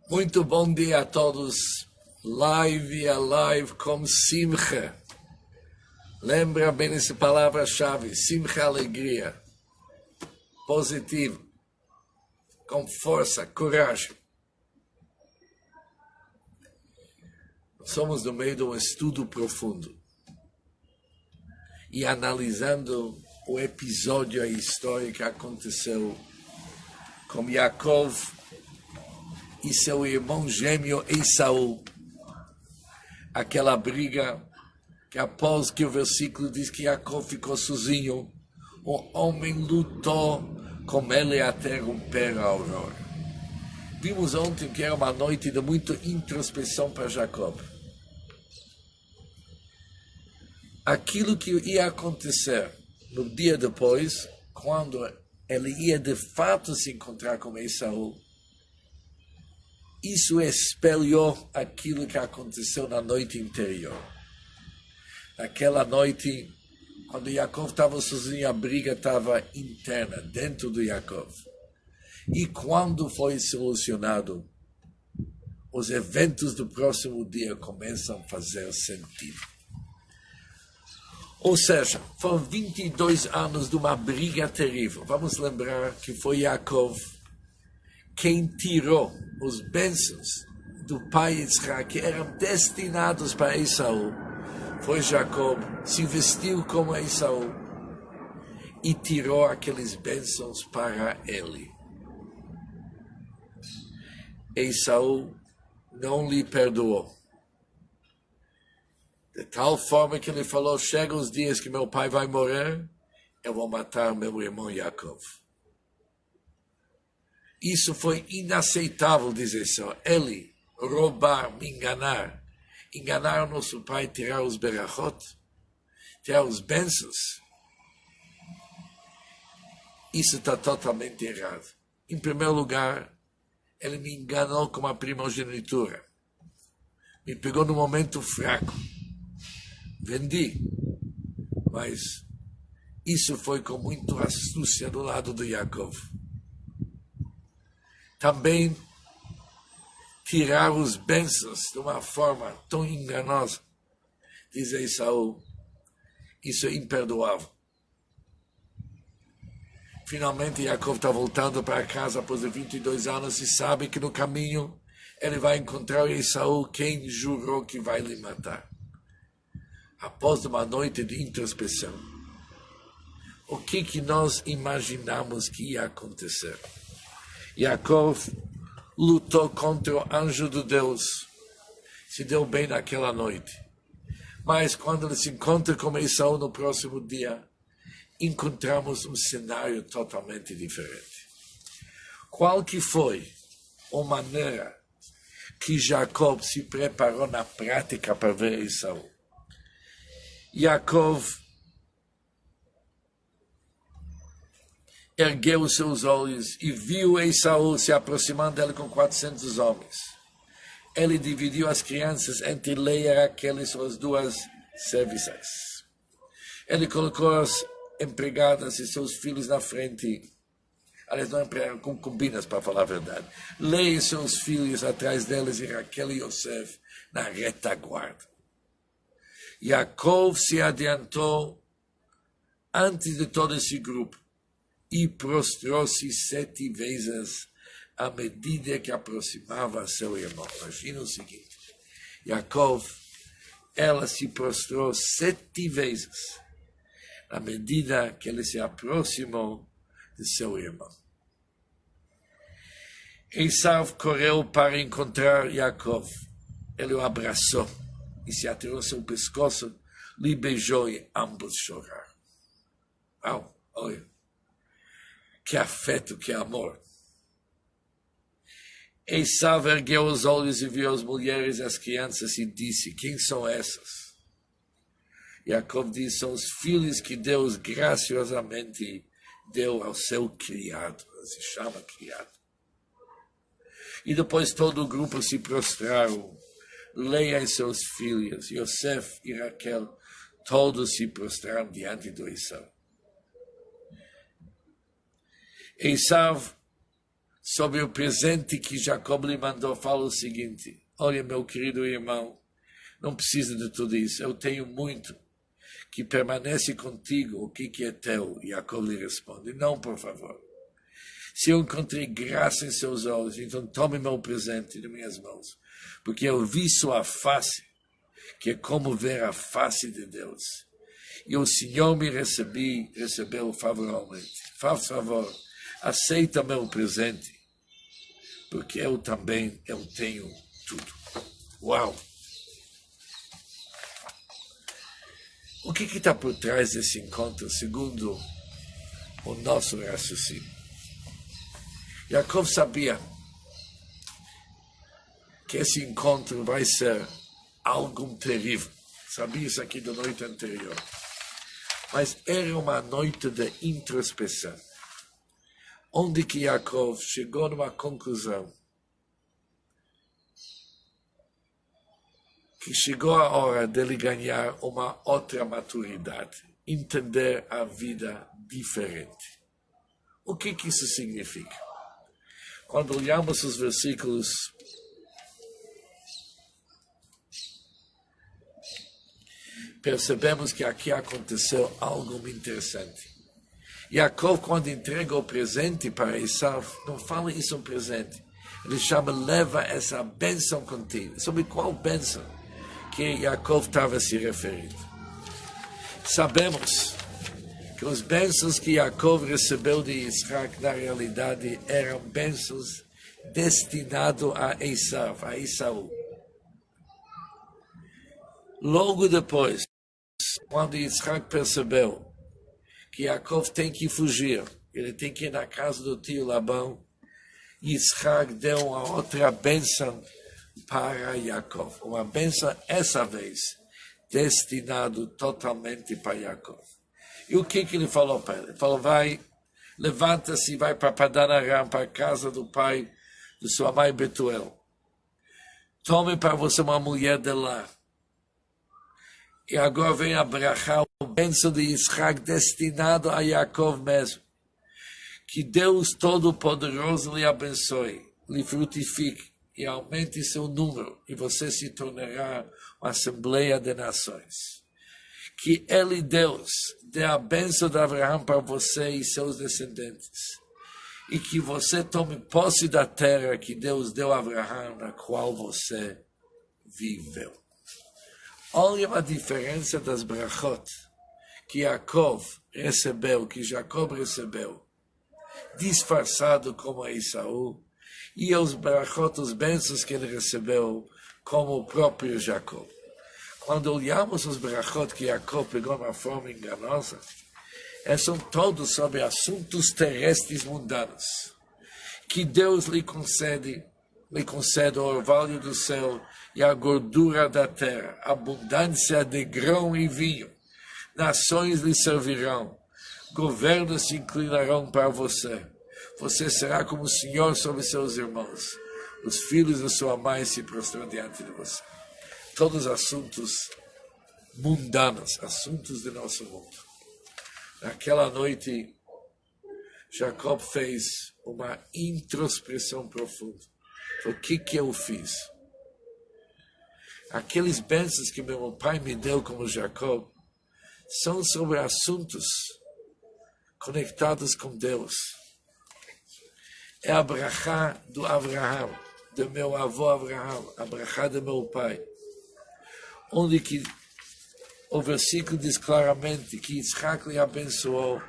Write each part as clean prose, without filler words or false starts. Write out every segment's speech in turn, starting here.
Muito bom dia a todos. Live a live com Simcha. Lembra bem essa palavra-chave. Simcha, alegria. Positivo. Com força, coragem. Somos no meio de um estudo profundo. E analisando o episódio, a história que aconteceu com Yaakov e seu irmão gêmeo Esaú. Aquela briga que após que o versículo diz que Yaakov ficou sozinho, o homem lutou com ele até romper a aurora. Vimos ontem que era uma noite de muita introspeção para Jacob. Aquilo que ia acontecer no dia depois, quando ele ia de fato se encontrar com Esaú, isso espelhou aquilo que aconteceu na noite anterior. Naquela noite, quando Yaakov estava sozinho, a briga estava interna, dentro do Yaakov. E quando foi solucionado, os eventos do próximo dia começam a fazer sentido. Ou seja, foram 22 anos de uma briga terrível. Vamos lembrar que foi Yaakov quem tirou os bênçãos do pai Yitzhak, que eram destinados para Esaú. Foi Jacob, se vestiu como Esaú e tirou aqueles bênçãos para ele. Esaú não lhe perdoou. De tal forma que ele falou, chegam os dias que meu pai vai morrer, eu vou matar meu irmão Yaakov. Isso foi inaceitável, diz Esaú. Ele roubar, me enganar o nosso pai, tirar os berachot, tirar os bênçãos. Isso está totalmente errado. Em primeiro lugar, ele me enganou com a primogenitura. Me pegou no momento fraco. Vendi. Mas isso foi com muita astúcia do lado do Yaakov. Também tirar os bênçãos de uma forma tão enganosa, diz Esaú, isso é imperdoável. Finalmente, Yaakov está voltando para casa após 22 anos e sabe que no caminho ele vai encontrar Esaú, quem jurou que vai lhe matar. Após uma noite de introspeção, o que nós imaginamos que ia acontecer? Yaakov lutou contra o anjo de Deus, se deu bem naquela noite. Mas quando ele se encontra com Esaú no próximo dia, encontramos um cenário totalmente diferente. Qual que foi a maneira que Jacob se preparou na prática para ver Esaú? Yaakov ergueu os seus olhos e viu Esaú se aproximando dele com 400 homens. Ele dividiu as crianças entre Leia e Raquel, suas duas serviçais. Ele colocou as empregadas e seus filhos na frente. Aliás, não empregadas, concubinas, para falar a verdade. Leia e seus filhos atrás deles e Raquel e Yosef na retaguarda. Yaakov se adiantou antes de todo esse grupo e prostrou-se 7 vezes à medida que aproximava seu irmão. Imagina o seguinte, Yaakov, ela se prostrou 7 vezes à medida que ele se aproximou de seu irmão. Esaú correu para encontrar Yaakov. Ele o abraçou e se atirou ao seu pescoço, lhe beijou e ambos choraram. Olha. Que afeto, que amor. Esaú ergueu os olhos e viu as mulheres e as crianças e disse, quem são essas? Yaakov disse, são os filhos que Deus graciosamente deu ao seu criado. Se chama criado. E depois todo o grupo se prostraram. Leia e seus filhos, Yosef e Raquel, todos se prostraram diante do Esaú. Esaú sobre o presente que Jacob lhe mandou, fala o seguinte: olha, meu querido irmão, não precisa de tudo isso, eu tenho muito que permanece contigo, o que é teu? Jacob lhe responde: não, por favor. Se eu encontrei graça em seus olhos, então tome meu presente de minhas mãos, porque eu vi sua face, que é como ver a face de Deus. E o Senhor me recebeu favoravelmente. Faz favor, aceita meu presente, porque eu tenho tudo. Uau! O que está por trás desse encontro, segundo o nosso raciocínio? Jacob sabia que esse encontro vai ser algo terrível. Sabia isso aqui da noite anterior. Mas era uma noite de introspecção, onde que Jacob chegou numa conclusão que chegou a hora dele ganhar uma outra maturidade, entender a vida diferente. O que isso significa? Quando olhamos os versículos percebemos que aqui aconteceu algo interessante. Jacob, quando entrega o presente para Esaú, não fala isso um presente. Ele chama, leva essa bênção contigo. Sobre qual bênção que Jacob estava se referindo? Sabemos que os bênçãos que Jacob recebeu de Isaac, na realidade, eram bênçãos destinados a Esaú. Logo depois, quando Isaac percebeu que Jacob tem que fugir, ele tem que ir na casa do tio Labão, Isaac deu uma outra bênção para Jacob. Uma bênção, essa vez, destinado totalmente para Jacob. E o que ele falou para ele? Ele falou, levanta-se e vai para Padan Aram, para a casa do pai de sua mãe Betuel. Tome para você uma mulher de lá. E agora vem a brachá, o bênção de Isaac destinado a Jacob mesmo. Que Deus Todo-Poderoso lhe abençoe, lhe frutifique e aumente seu número, e você se tornará uma Assembleia de Nações. Que Ele, Deus, dê a bênção de Abraão para você e seus descendentes. E que você tome posse da terra que Deus deu a Abraão, na qual você viveu. Olha a diferença das brachot que Jacob recebeu, disfarçado como Esaú, e os brachot, os bênçãos que ele recebeu, como o próprio Jacob. Quando olhamos os brachot que Jacob pegou de uma forma enganosa, são todos sobre assuntos terrestres mundanos, que Deus lhe concede o orvalho do céu e a gordura da terra, abundância de grão e vinho. Nações lhe servirão, governos se inclinarão para você. Você será como o Senhor sobre seus irmãos. Os filhos de sua mãe se prostram diante de você. Todos assuntos mundanos, assuntos do nosso mundo. Naquela noite, Jacob fez uma introspecção profunda. O que eu fiz? Aqueles bênçãos que meu pai me deu como Jacob são sobre assuntos conectados com Deus. É a brachá do Abraão, do meu avô Abraão, a brachá do meu pai. Onde que o versículo diz claramente que Isaac lhe abençoou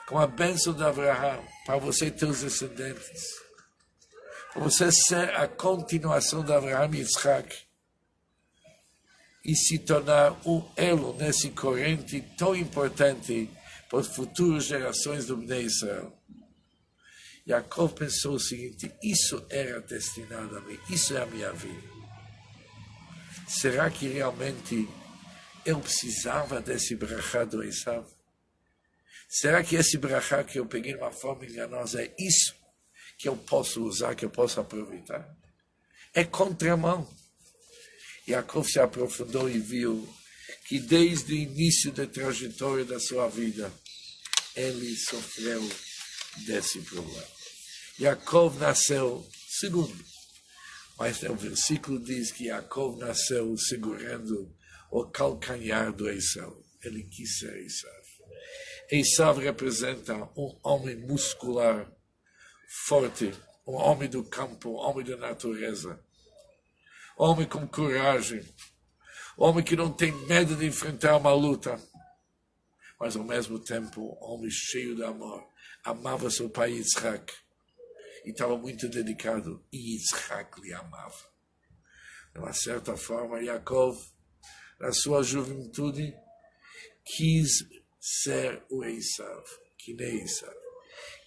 com a bênção de Abraão, para você e teus descendentes. Para você ser a continuação de Abraão e Isaac e se tornar um elo nesse corrente tão importante para as futuras gerações do Bnei Israel. Jacob pensou o seguinte: isso era destinado a mim, isso é a minha vida. Será que realmente eu precisava desse brachá do Esaú? Será que esse brachá que eu peguei de uma forma enganosa é isso que eu posso usar, que eu posso aproveitar? É contramão. Jacob se aprofundou e viu que desde o início da trajetória da sua vida, ele sofreu desse problema. Yaakov nasceu segundo. Mas o versículo diz que Yaakov nasceu segurando o calcanhar do Esaú. Ele quis ser Esaú. Esaú representa um homem muscular, forte, um homem do campo, um homem da natureza, um homem com coragem, um homem que não tem medo de enfrentar uma luta, mas ao mesmo tempo um homem cheio de amor, amava seu pai Yitzhak e estava muito dedicado, e Yitzhak lhe amava. De uma certa forma, Yaakov, na sua juventude, quis ser o Esaú, que nem Esaú.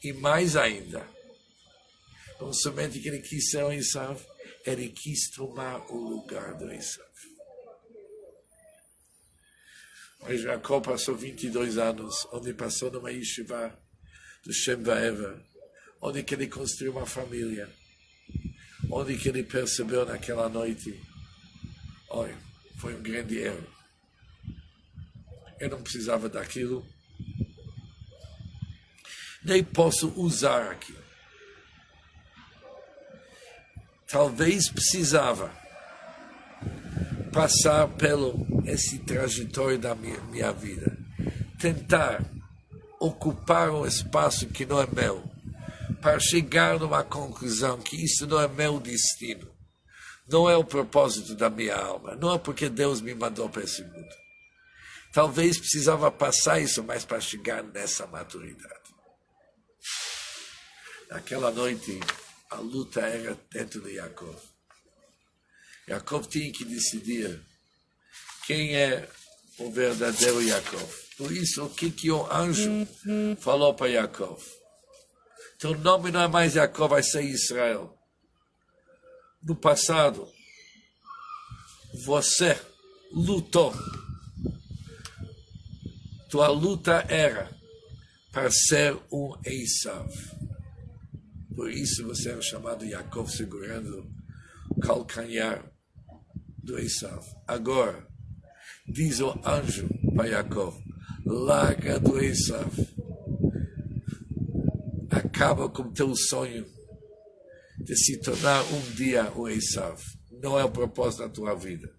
E mais ainda, não somente que ele quis ser o Esaú, ele quis tomar o lugar do Esaú. Mas Jacob passou 22 anos, onde passou numa yeshiva do Shem Va'ever, onde que ele construiu uma família, onde que ele percebeu naquela noite, olha, foi um grande erro. Eu não precisava daquilo, nem posso usar aquilo. Talvez precisava passar pelo esse trajetório da minha vida, tentar ocupar um espaço que não é meu, para chegar numa conclusão que isso não é meu destino, não é o propósito da minha alma, não é porque Deus me mandou para esse mundo. Talvez precisava passar isso, mas para chegar nessa maturidade. Naquela noite, a luta era dentro de Yaakov. Yaakov tinha que decidir quem é o verdadeiro Yaakov. Por isso, o que o anjo falou para Yaakov? Teu nome não é mais Yaakov, vai ser Israel. No passado, você lutou. Tua luta era para ser um Esaú. Por isso você era chamado Yaakov, segurando o calcanhar do Esaú. Agora, diz o anjo para Yaakov, larga do Esaú. Acaba com teu sonho de se tornar um dia o Esaú. Não é o propósito da tua vida.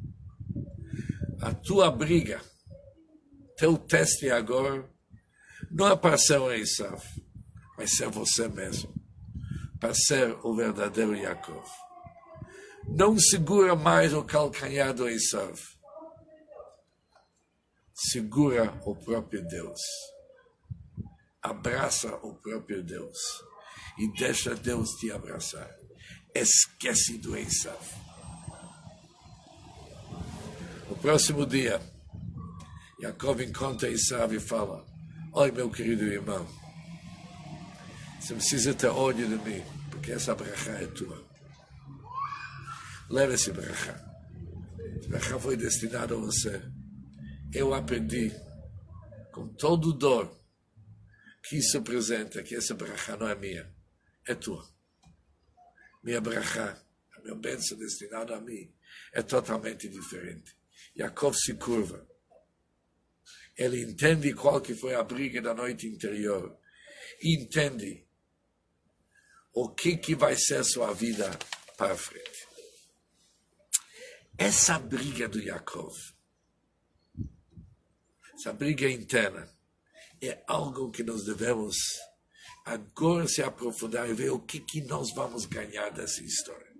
A tua briga, teu teste agora, não é para ser um Esaú, mas ser você mesmo, para ser o verdadeiro Yaakov. Não segura mais o calcanhar do Esaú. Segura o próprio Deus. Abraça o próprio Deus. E deixa Deus te abraçar. Esquece do Esaú. No próximo dia, Yaakov encontra Esaú e fala, oi meu querido irmão, você precisa ter ódio de mim, porque essa brachá é tua. Leva esse brachá. Esse brachá foi destinado a você. Eu aprendi, com todo dor, que isso representa, que essa brachá não é minha, é tua. Minha brachá, a minha bênção destinada a mim, é totalmente diferente. Yaakov se curva. Ele entende qual que foi a briga da noite interior. Entende o que vai ser sua vida para frente. Essa briga do Yaakov, essa briga interna, é algo que nós devemos agora se aprofundar e ver o que nós vamos ganhar dessa história.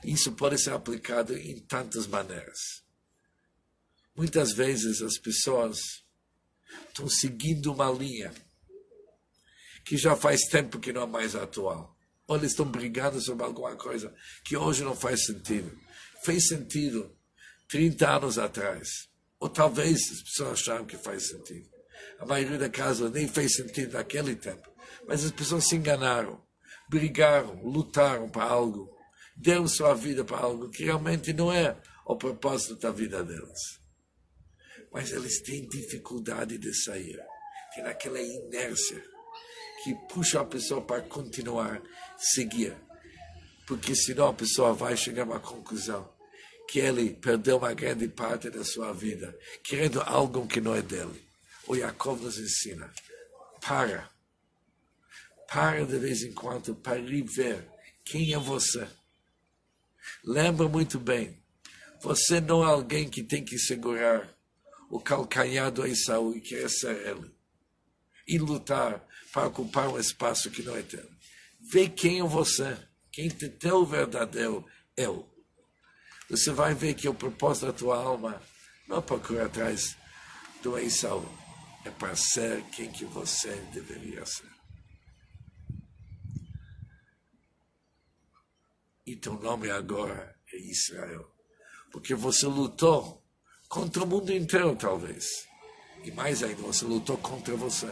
Isso pode ser aplicado em tantas maneiras. Muitas vezes as pessoas estão seguindo uma linha que já faz tempo que não é mais atual. Ou eles estão brigando sobre alguma coisa que hoje não faz sentido. Fez sentido 30 anos atrás. Ou talvez as pessoas acharam que faz sentido. A maioria das casos nem fez sentido naquele tempo. Mas as pessoas se enganaram. Brigaram, lutaram para algo. Deram sua vida para algo que realmente não é o propósito da vida deles. Mas eles têm dificuldade de sair. Tem aquela inércia que puxa a pessoa para continuar, seguir. Porque senão a pessoa vai chegar a uma conclusão que ele perdeu uma grande parte da sua vida, querendo algo que não é dele. O Yaakov nos ensina, para, Para de vez em quando para ver quem é você. Lembra muito bem, você não é alguém que tem que segurar o calcanhar do Esaú e querer ser ele. E lutar para ocupar um espaço que não é teu. Vê quem é você. Quem é teu verdadeiro eu. Você vai ver que o propósito da tua alma não é procurar atrás do Esaú. É para ser quem que você deveria ser. E teu nome agora é Israel. Porque você lutou contra o mundo inteiro, talvez. E mais ainda, você lutou contra você.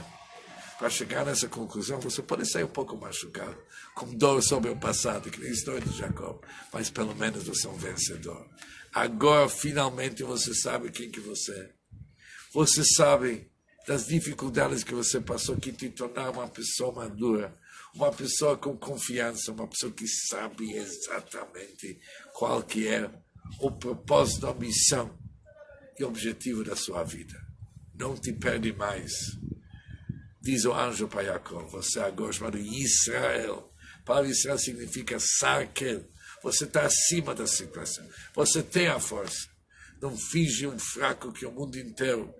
Para chegar nessa conclusão, você pode sair um pouco machucado, com dor sobre o passado, que nem a história de Jacob, mas pelo menos você é um vencedor. Agora, finalmente, você sabe quem que você é. Você sabe das dificuldades que você passou, que te tornaram uma pessoa madura, uma pessoa com confiança, uma pessoa que sabe exatamente qual que é o propósito, a missão e o objetivo da sua vida. Não te perde mais. Diz o anjo para Jacob, você agora é chamado Israel. Para Israel significa Sarkel. Você está acima da situação. Você tem a força. Não finge um fraco que o mundo inteiro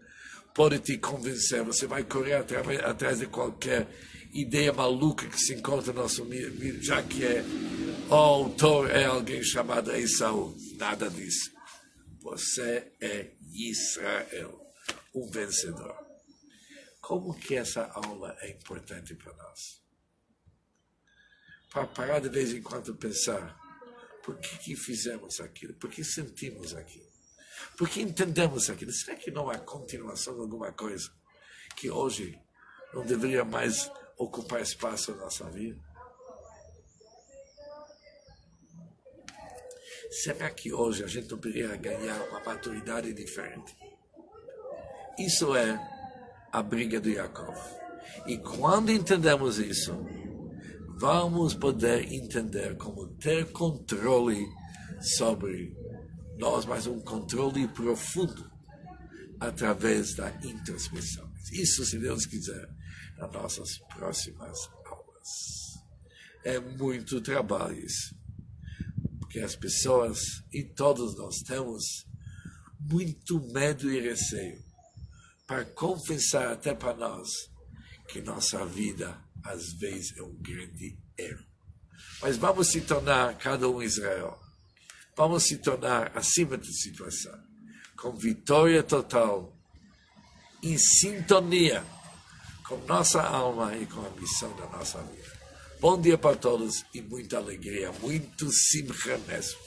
pode te convencer. Você vai correr atrás de qualquer ideia maluca que se encontra no nosso meio, já que o autor é alguém chamado Esaú. Nada disso. Você é Israel, um vencedor. Como que essa aula é importante para nós? Para parar de vez em quando pensar, por que fizemos aquilo? Por que sentimos aquilo? Por que entendemos aquilo? Será que não há continuação de alguma coisa que hoje não deveria mais ocupar espaço na nossa vida? Será que hoje a gente não poderia ganhar uma maturidade diferente? Isso é a briga do Jacob. E quando entendemos isso, vamos poder entender como ter controle sobre nós, mas um controle profundo através da introspecção. Isso, se Deus quiser, nas nossas próximas aulas. É muito trabalho isso. Porque as pessoas, e todos nós, temos muito medo e receio para confessar até para nós que nossa vida, às vezes, é um grande erro. Mas vamos se tornar cada um Israel. Vamos se tornar acima da situação, com vitória total, em sintonia com nossa alma e com a missão da nossa vida. Bom dia para todos e muita alegria, muito simcha mesmo.